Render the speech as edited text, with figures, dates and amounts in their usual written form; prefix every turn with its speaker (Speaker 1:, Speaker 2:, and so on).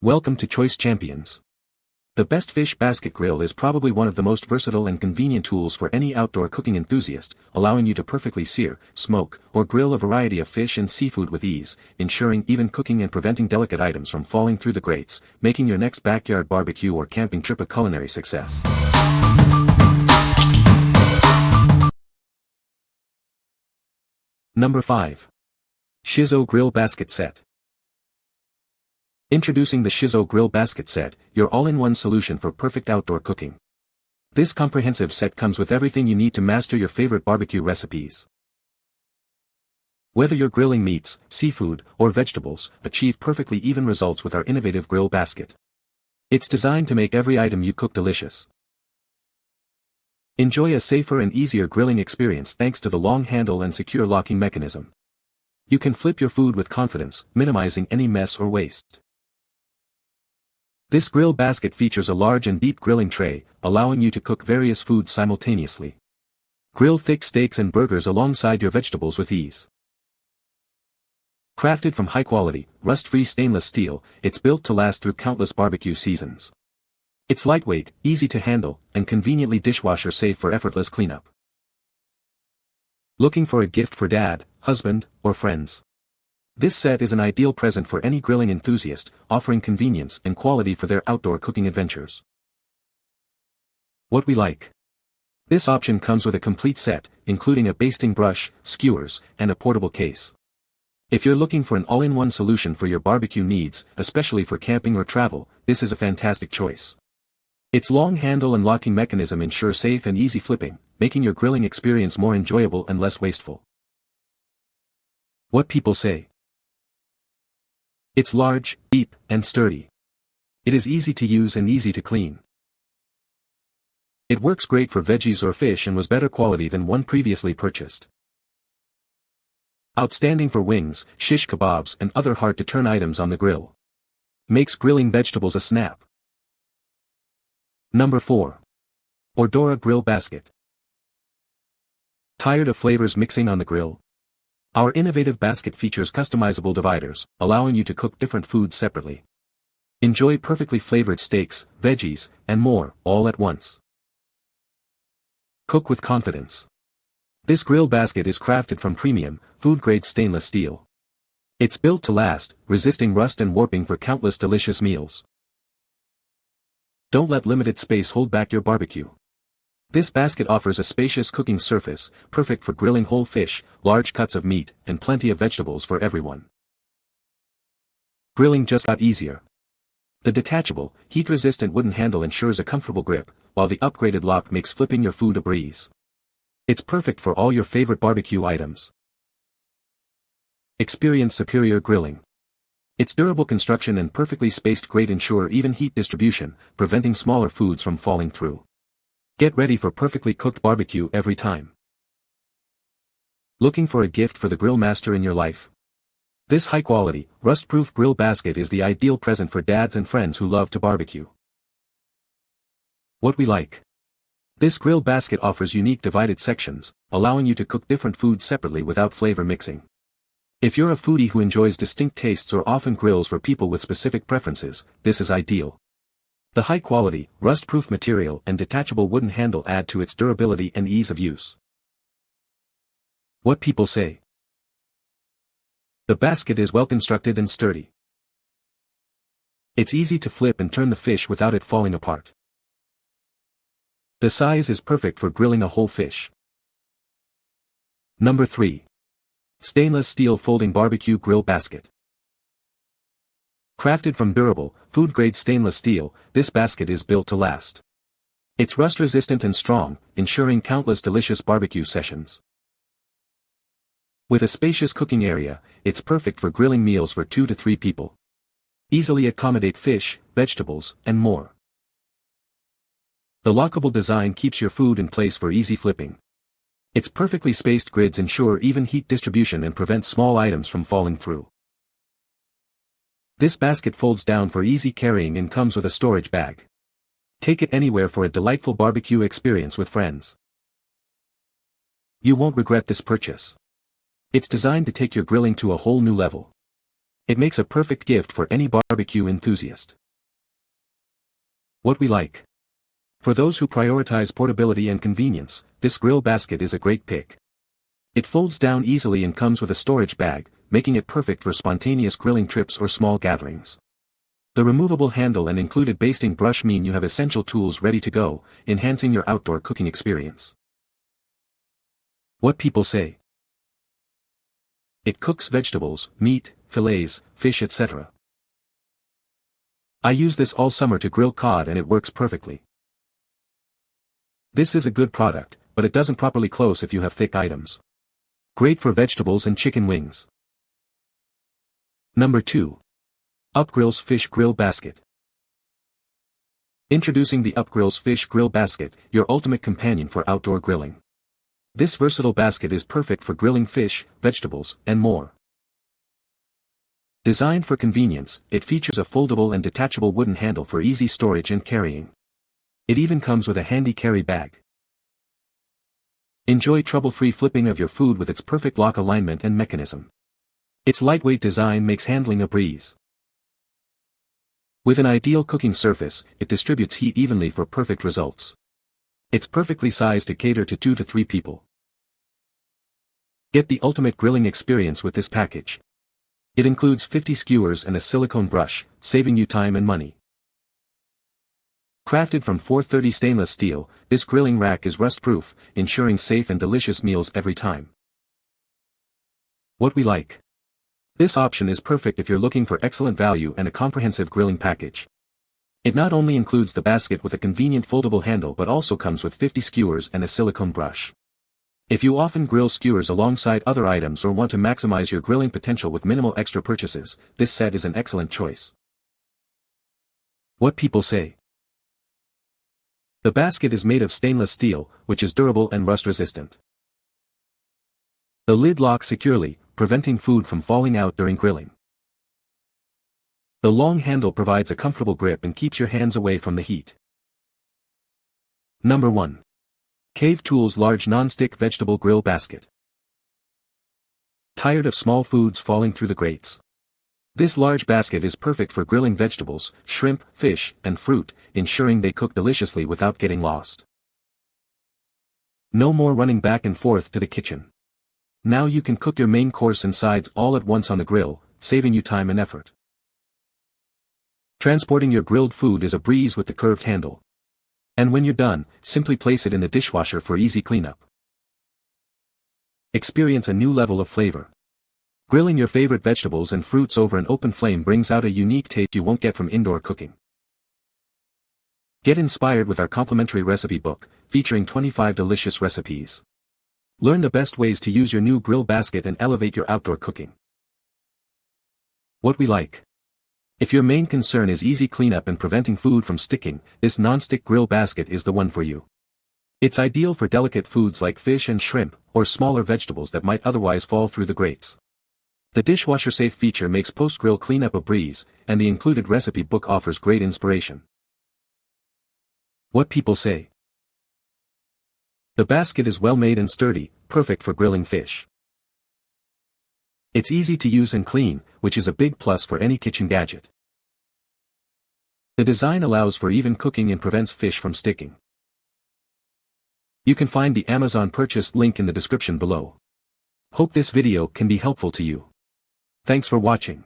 Speaker 1: Welcome to Choice Champions. The Best Fish Basket Grill is probably one of the most versatile and convenient tools for any outdoor cooking enthusiast, allowing you to perfectly sear, smoke, or grill a variety of fish and seafood with ease, ensuring even cooking and preventing delicate items from falling through the grates, making your next backyard barbecue or camping trip a culinary success. Number 5. SHIZZO Grill Basket Set. Introducing the SHIZZO Grill Basket Set, your all-in-one solution for perfect outdoor cooking. This comprehensive set comes with everything you need to master your favorite barbecue recipes. Whether you're grilling meats, seafood, or vegetables, achieve perfectly even results with our innovative grill basket. It's designed to make every item you cook delicious. Enjoy a safer and easier grilling experience thanks to the long handle and secure locking mechanism. You can flip your food with confidence, minimizing any mess or waste. This grill basket features a large and deep grilling tray, allowing you to cook various foods simultaneously. Grill thick steaks and burgers alongside your vegetables with ease. Crafted from high-quality, rust-free stainless steel, it's built to last through countless barbecue seasons. It's lightweight, easy to handle, and conveniently dishwasher-safe for effortless cleanup. Looking for a gift for dad, husband, or friends? This set is an ideal present for any grilling enthusiast, offering convenience and quality for their outdoor cooking adventures. What we like. This option comes with a complete set, including a basting brush, skewers, and a portable case. If you're looking for an all-in-one solution for your barbecue needs, especially for camping or travel, this is a fantastic choice. Its long handle and locking mechanism ensure safe and easy flipping, making your grilling experience more enjoyable and less wasteful. What people say. It's large, deep, and sturdy. It is easy to use and easy to clean. It works great for veggies or fish and was better quality than one previously purchased. Outstanding for wings, shish kebabs and other hard-to-turn items on the grill. Makes grilling vegetables a snap. Number 4. ORDORA Grill Basket. Tired of flavors mixing on the grill? Our innovative basket features customizable dividers, allowing you to cook different foods separately. Enjoy perfectly flavored steaks, veggies, and more, all at once. Cook with confidence. This grill basket is crafted from premium, food-grade stainless steel. It's built to last, resisting rust and warping for countless delicious meals. Don't let limited space hold back your barbecue. This basket offers a spacious cooking surface, perfect for grilling whole fish, large cuts of meat, and plenty of vegetables for everyone. Grilling just got easier. The detachable, heat-resistant wooden handle ensures a comfortable grip, while the upgraded lock makes flipping your food a breeze. It's perfect for all your favorite barbecue items. Experience superior grilling. Its durable construction and perfectly spaced grate ensure even heat distribution, preventing smaller foods from falling through. Get ready for perfectly cooked barbecue every time. Looking for a gift for the grill master in your life? This high-quality, rust-proof grill basket is the ideal present for dads and friends who love to barbecue. What we like. This grill basket offers unique divided sections, allowing you to cook different foods separately without flavor mixing. If you're a foodie who enjoys distinct tastes or often grills for people with specific preferences, this is ideal. The high-quality, rust-proof material and detachable wooden handle add to its durability and ease of use. What people say. The basket is well-constructed and sturdy. It's easy to flip and turn the fish without it falling apart. The size is perfect for grilling a whole fish. Number 3. Stainless Steel Folding Barbecue Grill Basket. Crafted from durable, food-grade stainless steel, this basket is built to last. It's rust-resistant and strong, ensuring countless delicious barbecue sessions. With a spacious cooking area, it's perfect for grilling meals for 2 to 3 people. Easily accommodate fish, vegetables, and more. The lockable design keeps your food in place for easy flipping. Its perfectly spaced grids ensure even heat distribution and prevent small items from falling through. This basket folds down for easy carrying and comes with a storage bag. Take it anywhere for a delightful barbecue experience with friends. You won't regret this purchase. It's designed to take your grilling to a whole new level. It makes a perfect gift for any barbecue enthusiast. What we like. For those who prioritize portability and convenience, this grill basket is a great pick. It folds down easily and comes with a storage bag, making it perfect for spontaneous grilling trips or small gatherings. The removable handle and included basting brush mean you have essential tools ready to go, enhancing your outdoor cooking experience. What people say. It cooks vegetables, meat, fillets, fish, etc. I use this all summer to grill cod and it works perfectly. This is a good product, but it doesn't properly close if you have thick items. Great for vegetables and chicken wings. Number 2. UPGRILLZ Fish Grill Basket. Introducing the UPGRILLZ Fish Grill Basket, your ultimate companion for outdoor grilling. This versatile basket is perfect for grilling fish, vegetables, and more. Designed for convenience, it features a foldable and detachable wooden handle for easy storage and carrying. It even comes with a handy carry bag. Enjoy trouble-free flipping of your food with its perfect lock alignment and mechanism. Its lightweight design makes handling a breeze. With an ideal cooking surface, it distributes heat evenly for perfect results. It's perfectly sized to cater to 2 to 3 people. Get the ultimate grilling experience with this package. It includes 50 skewers and a silicone brush, saving you time and money. Crafted from 430 stainless steel, this grilling rack is rust-proof, ensuring safe and delicious meals every time. What we like. This option is perfect if you're looking for excellent value and a comprehensive grilling package. It not only includes the basket with a convenient foldable handle but also comes with 50 skewers and a silicone brush. If you often grill skewers alongside other items or want to maximize your grilling potential with minimal extra purchases, this set is an excellent choice. What people say. The basket is made of stainless steel, which is durable and rust-resistant. The lid locks securely, preventing food from falling out during grilling. The long handle provides a comfortable grip and keeps your hands away from the heat. Number 1. Cave Tools Large Non-Stick Vegetable Grill Basket. Tired of small foods falling through the grates? This large basket is perfect for grilling vegetables, shrimp, fish, and fruit, ensuring they cook deliciously without getting lost. No more running back and forth to the kitchen. Now you can cook your main course and sides all at once on the grill, saving you time and effort. Transporting your grilled food is a breeze with the curved handle. And when you're done, simply place it in the dishwasher for easy cleanup. Experience a new level of flavor. Grilling your favorite vegetables and fruits over an open flame brings out a unique taste you won't get from indoor cooking. Get inspired with our complimentary recipe book, featuring 25 delicious recipes. Learn the best ways to use your new grill basket and elevate your outdoor cooking. What we like. If your main concern is easy cleanup and preventing food from sticking, this non-stick grill basket is the one for you. It's ideal for delicate foods like fish and shrimp, or smaller vegetables that might otherwise fall through the grates. The dishwasher-safe feature makes post-grill cleanup a breeze, and the included recipe book offers great inspiration. What people say. The basket is well made and sturdy, perfect for grilling fish. It's easy to use and clean, which is a big plus for any kitchen gadget. The design allows for even cooking and prevents fish from sticking. You can find the Amazon purchase link in the description below. Hope this video can be helpful to you. Thanks for watching.